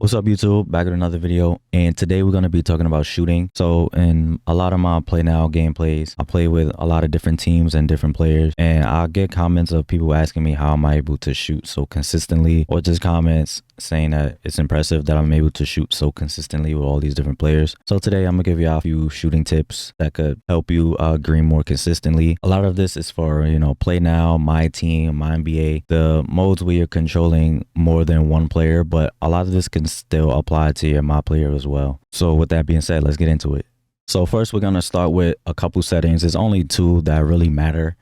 What's up, YouTube? Back with another video, and today we're going to be talking about shooting. So in a lot of my PlayNow gameplays, I play with a lot of different teams and different players, and I'll get comments of people asking me how am I able to shoot so consistently, or just comments saying that it's impressive that I'm able to shoot so consistently with all these different players. So today I'm gonna give you a few shooting tips that could help you green more consistently. A lot of this is for, PlayNow, MyTeam, MyNBA, the modes where you're controlling more than one player, but a lot of this can still apply to your My Player as well. So with that being said, let's get into it. So first we're gonna start with a couple settings. There's only two that really matter.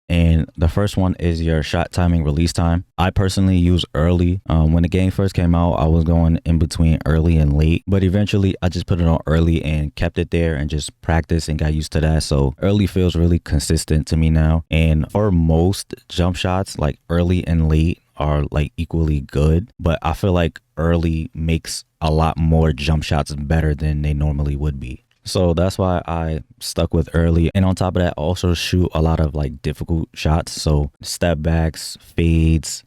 And the first one is your shot timing release time. I personally use early. When the game first came out, I was going in between early and late, but eventually I just put it on early and kept it there and just practiced and got used to that. So early feels really consistent to me now. And for most jump shots, like early and late are like equally good, but I feel like early makes a lot more jump shots better than they normally would be. So that's why I stuck with early. And on top of that, also shoot a lot of like difficult shots. So step backs, fades,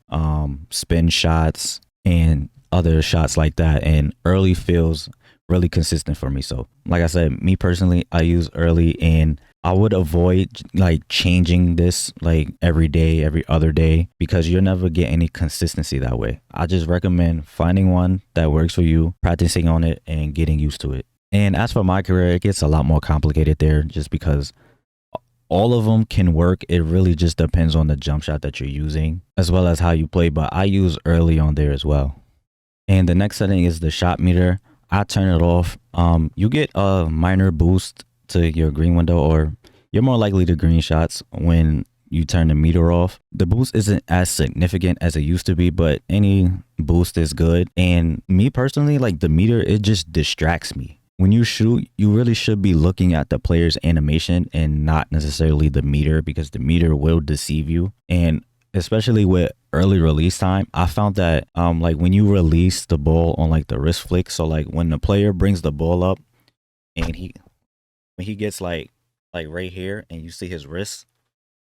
spin shots, and other shots like that. And early feels really consistent for me. So like I said, me personally, I use early, and I would avoid like changing this like every day, every other day, because you'll never get any consistency that way. I just recommend finding one that works for you, practicing on it, and getting used to it. And as for my career, it gets a lot more complicated there just because all of them can work. It really just depends on the jump shot that you're using as well as how you play. But I use early on there as well. And the next setting is the shot meter. I turn it off. You get a minor boost to your green window, or you're more likely to green shots when you turn the meter off. The boost isn't as significant as it used to be, but any boost is good. And me personally, like the meter, it just distracts me. When you shoot, you really should be looking at the player's animation and not necessarily the meter, because the meter will deceive you. And especially with early release time, I found that like when you release the ball on like the wrist flick, so like when the player brings the ball up and when he gets like right here and you see his wrist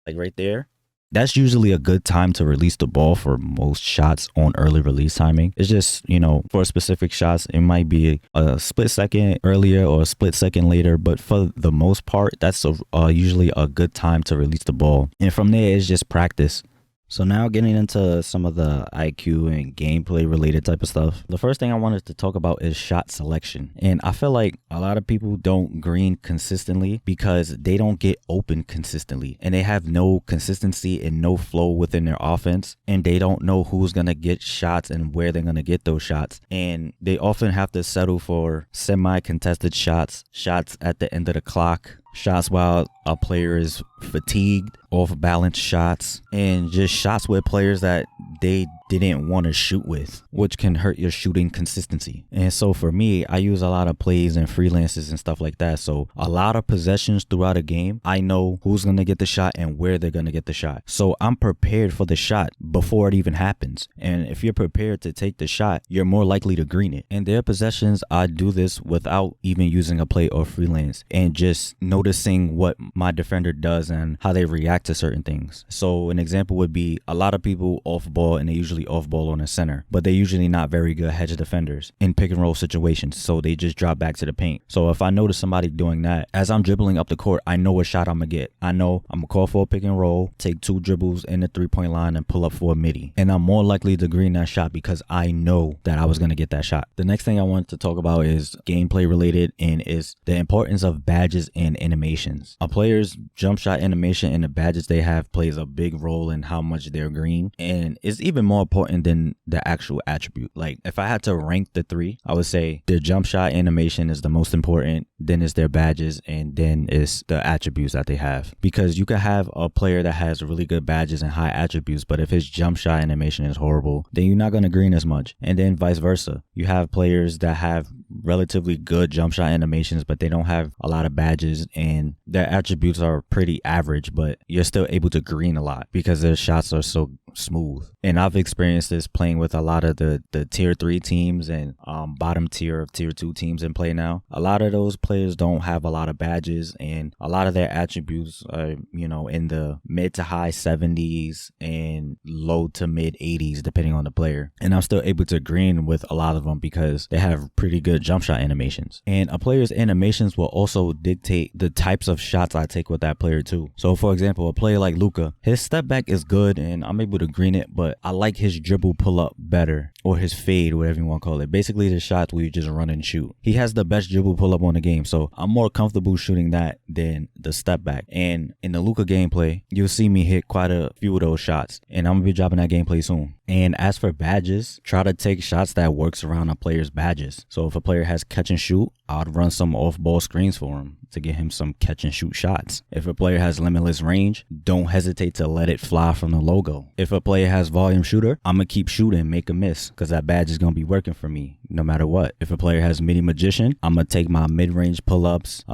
like right there, that's usually a good time to release the ball for most shots on early release timing. It's just, for specific shots, it might be a split second earlier or a split second later. But for the most part, that's usually a good time to release the ball. And from there, it's just practice. So now getting into some of the IQ and gameplay related type of stuff. The first thing I wanted to talk about is shot selection. And I feel like a lot of people don't green consistently because they don't get open consistently, and they have no consistency and no flow within their offense, and they don't know who's going to get shots and where they're going to get those shots. And they often have to settle for semi-contested shots, shots at the end of the clock, shots while a player is fatigued, off-balance shots, and just shots with players that they didn't want to shoot with, which can hurt your shooting consistency. And so for me, I use a lot of plays and freelances and stuff like that. So a lot of possessions throughout a game, I know who's going to get the shot and where they're going to get the shot. So I'm prepared for the shot before it even happens. And if you're prepared to take the shot, you're more likely to green it. And their possessions, I do this without even using a play or freelance, and just noticing what my defender does and how they react to certain things. So an example would be a lot of people off ball, and they usually off ball on the center, but they're usually not very good hedge defenders in pick and roll situations, so they just drop back to the paint. So if I notice somebody doing that, as I'm dribbling up the court, I know what shot I'm gonna get. I know I'm gonna call for a pick and roll, take 2 dribbles in the 3-point line, and pull up for a midi, and I'm more likely to green that shot because I know that I was gonna get that shot. The next thing I wanted to talk about is gameplay related, and is the importance of badges and animations. A player's jump shot animation and the badges they have plays a big role in how much they're green, and it's even more important than the actual attribute. Like if I had to rank the 3, I would say their jump shot animation is the most important, then it's their badges, and then it's the attributes that they have. Because you could have a player that has really good badges and high attributes, but if his jump shot animation is horrible, then you're not going to green as much. And then vice versa. You have players that have relatively good jump shot animations, but they don't have a lot of badges, and their attributes are pretty average, but you're still able to green a lot because their shots are so smooth. And I've experienced this playing with a lot of the tier 3 teams and bottom tier of tier 2 teams in PlayNow. A lot of those players don't have a lot of badges, and a lot of their attributes are, in the mid to high 70s and low to mid 80s depending on the player. And I'm still able to green with a lot of them because they have pretty good jump shot animations. And a player's animations will also dictate the types of shots I take with that player too. So for example, a player like Luka, his step back is good and I'm able to green it, but I like his dribble pull up better, or his fade, whatever you want to call it. Basically the shots where you just run and shoot. He has the best dribble pull up on the game, so I'm more comfortable shooting that than the step back. And in the Luka gameplay, you'll see me hit quite a few of those shots, and I'm gonna be dropping that gameplay soon. And as for badges, try to take shots that works around a player's badges. So if a player has catch and shoot, I'd run some off-ball screens for him to get him some catch and shoot shots. If a player has limitless range, don't hesitate to let it fly from the logo. If a player has volume shooter, I'm gonna keep shooting, make a miss, because that badge is gonna be working for me no matter what. If a player has midi magician, I'm gonna take my mid-range pull-ups.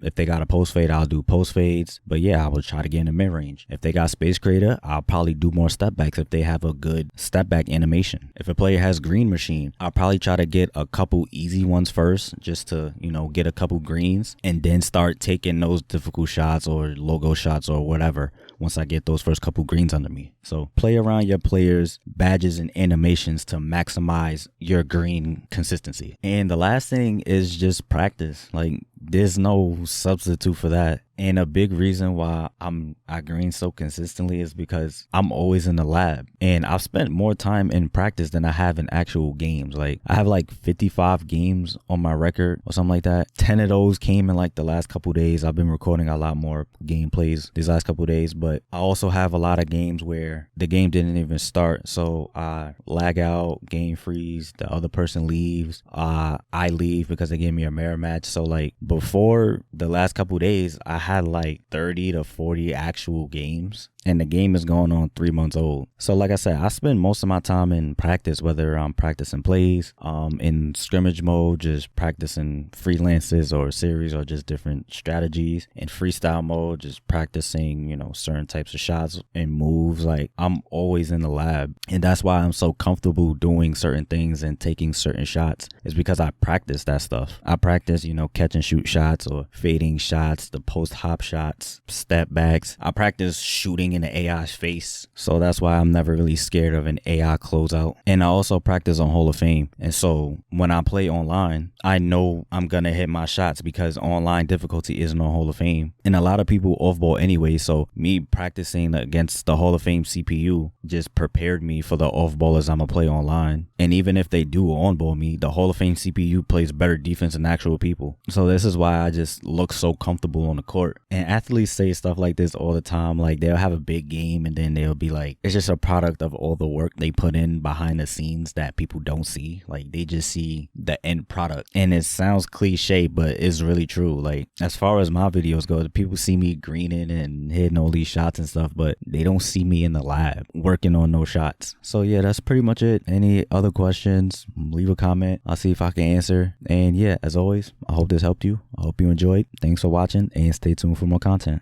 If they got a post fade, I'll do post fades. But yeah, I will try to get in the mid-range. If they got space creator, I'll probably do more step backs if they have a good step back animation. If a player has green machine, I'll probably try to get a couple easy ones first, just to get a couple greens, and then start taking those difficult shots or logo shots or whatever once I get those first couple greens under me. So play around your players' badges and animations to maximize your green consistency. And the last thing is just practice. Like, there's no substitute for that. And a big reason why I green so consistently is because I'm always in the lab, and I've spent more time in practice than I have in actual games. Like, I have like 55 games on my record or something like that. 10 of those came in like the last couple days. I've been recording a lot more gameplays these last couple days, but I also have a lot of games where the game didn't even start, so I lag out, game freeze, the other person leaves, I leave because they gave me a mirror match. So like, before the last couple days, I had like 30 to 40 actual games, and the game is going on 3 months old. So like I said, I spend most of my time in practice, whether I'm practicing plays, in scrimmage mode, just practicing freelances or series or just different strategies. In freestyle mode, just practicing, certain types of shots and moves. Like, I'm always in the lab, and that's why I'm so comfortable doing certain things and taking certain shots, is because I practice that stuff. I practice, catch and shoot shots or fading shots, the post hop shots, step backs. I practice shooting in the AI's face. So that's why I'm never really scared of an AI closeout. And I also practice on Hall of Fame. And so when I play online, I know I'm gonna hit my shots because online difficulty isn't on Hall of Fame. And a lot of people off ball anyway. So me practicing against the Hall of Fame CPU just prepared me for the off ballers I'm gonna play online. And even if they do on ball me, the Hall of Fame CPU plays better defense than actual people. So this is why I just look so comfortable on the court. And athletes say stuff like this all the time. Like, they'll have a big game and then they'll be like, it's just a product of all the work they put in behind the scenes that people don't see. Like, they just see the end product. And it sounds cliche, but it's really true. Like, as far as my videos go, the people see me greening and hitting all these shots and stuff, but they don't see me in the lab working on those shots. So yeah, that's pretty much it. Any other questions, leave a comment. I'll see if I can answer. And yeah, as always, I hope this helped you. I hope you enjoyed. Thanks for watching, and stay tuned for more content.